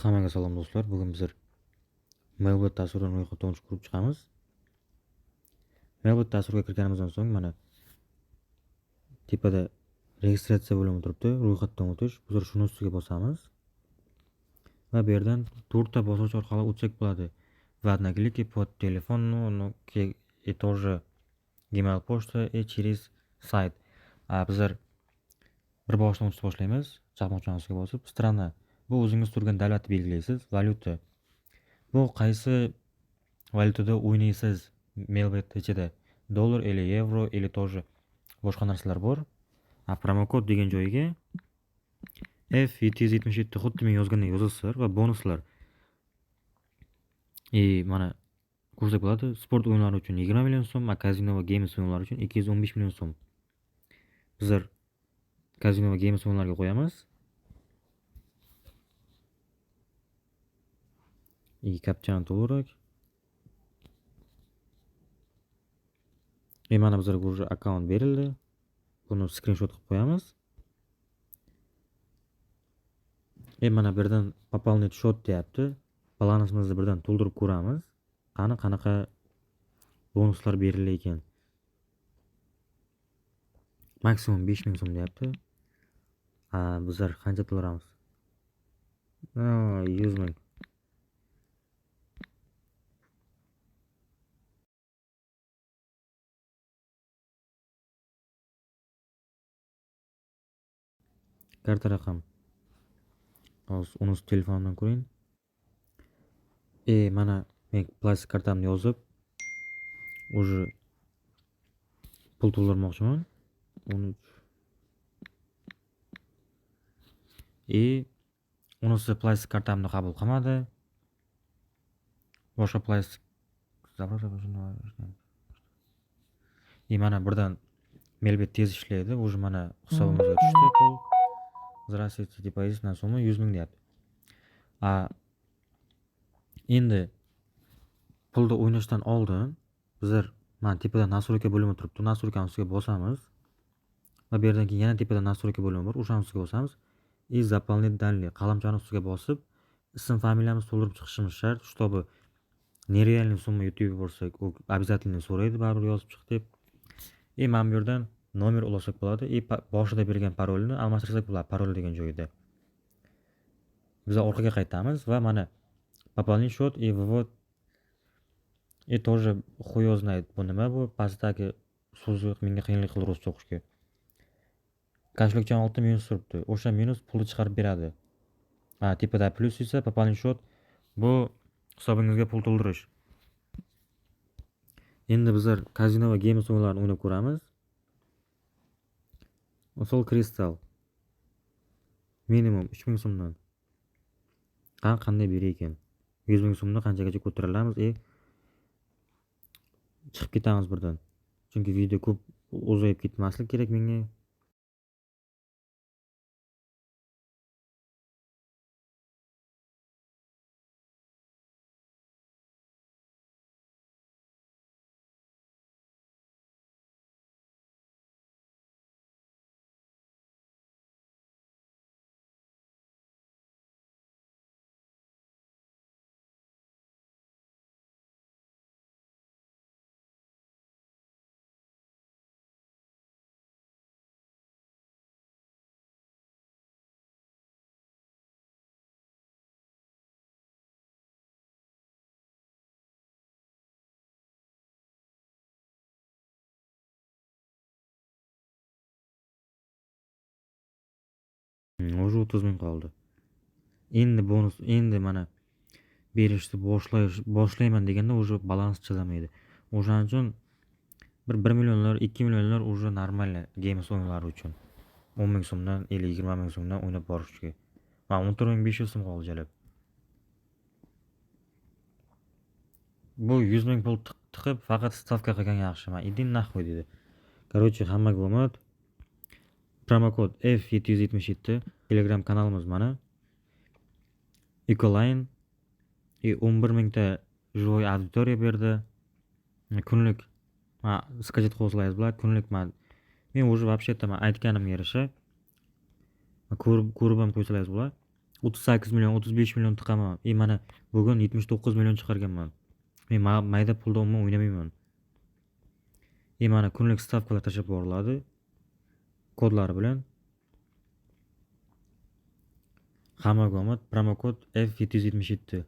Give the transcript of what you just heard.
Hammaga salom do'stlar. Bugun biz Mailbot dasturidan ro'yxatdan o'tib ko'rib chiqamiz. Mailbot dasturiga kirganimizdan so'ng mana tepada registratsiya bo'limi turibdi. Ro'yxatdan o'tish. Biz shuni ustiga bosamiz. Va bu yerdan 4 ta bosqich orqali o'tsak bo'ladi. Вы клики под телефон, ну, и тоже Gmail почта и через сайt. Bizlar bir boshdan o'tishni boshlaymiz. Chaqmoqchanosiga bosib, strana. Bu o'zingiz turgan davlatni belgilaysiz. Valyuta. Bu qaysi valyutada o'ynaysiz Mailbot ichida? Dollar или yevro или тоже boshqa narsalar bor. Promokod degan joyiga F777 xuddi men yozgandek yozasizlar va bonuslar. Mana ko'rsak bo'ladi. Sport o'yinlari uchun 20 million so'm, kazino va games o'yinlari uchun 215 million so'm. Bizlar kazino va games o'yinlariga qo'yamiz. Kapchani to'liq. Mana bizlarga уже akkaunt berildi. Buni screenshot qilib qo'yamiz. Mana birdan пополнить счет deyapti. Balansimizni birdan to'ldirib ko'ramiz. Qanaqa bonuslar berilar ekan. Maksimum 5000 so'm deyapti. Bizlar qancha to'laymiz? 100 ming. Karta raqam. Hozir uni telefondan ko'ring. Mana men plastik kartamni yozib, уже pul to'ldirmoqchiman. 13. Unisi plastik kartamni qabul qilmadi. Boshqa plastik mana birdan Mailbot tez ishlaydi. Уже mana hisobimizga tushdi pul. Здравствуйте, депозитная сумма 100 ming deyapti. Endi pulda o'ynashdan oldin bizlar mana tepada настройка bo'limi turibdi. Настройкani ustiga bosamiz. Va bu yerdan keyin yana tepada настройка bo'limi bor. O'shani ustiga bosamiz. И заполнить данные. Qalamchani ustiga bosib, ism familiyamizni to'ldirib chiqishimiz shart. Чтобы нереальный summa yutib yuborsak, u обязательно so'raydi, baribir yozib chiq deb. Mana bu yerdan nomer ulasak bo'ladi. Boshida bergan parolni almashtirsak bo'ladi, parol degan joyida. Biz orqaga qaytamiz va mana пополнить счет и вывод. Тоже хуй знает bu nima bu. Pastdagi so'z yo'q, menga qiyinlik qildi ruscha o'qishga. Kashlikchan 6 minus turibdi. O'sha minus pulni chiqarib beradi. Tepada plus esa пополнить счет. Bu hisobingizga pul to'ldirish. Endi bizlar kazino va games o'yinlarini o'ynab ko'ramiz. Sol kristal. Minimum 3000 so'mdan. Qanday berar ekan? 100 ming so'mni qanchagacha ko'taramiz chiqib ketamiz birdan. Chunki video ko'p uzayib ketmaslik kerak menga. Уже 30 ming qoldi. Endi bonus, endi mana berishni boshlayman deganda уже balans chidamaydi. O'shaning uchun 1 millionlar, 2 millionlar уже normal games o'yinlari uchun 10 ming so'mdan 20 ming so'mdan o'ynab borishga. Mana 14500 so'm qoldi jalab. Bu 100 ming pul tiqib faqat stavka qilgan yaxshi. Men idin nahvoy dedi. Короче, hammaga omad. Promokod F777 Telegram kanalimiz mana. Ecoline 11 mingta живой auditoriya berdi. Kunlik skajit qo'zlaysiz bular. Kunlik men уже вообще-то aytganimga yarasha ko'rib ham qo'ysalar bular. 38 million, 35 million tiqaman. Mana bugun 79 million chiqarganman. Men mayda pulda umuman o'ynamayman. Mana kunlik stavkalar tashab yuboriladi. Kodlari bilan. Hammaga omad, promokod F777.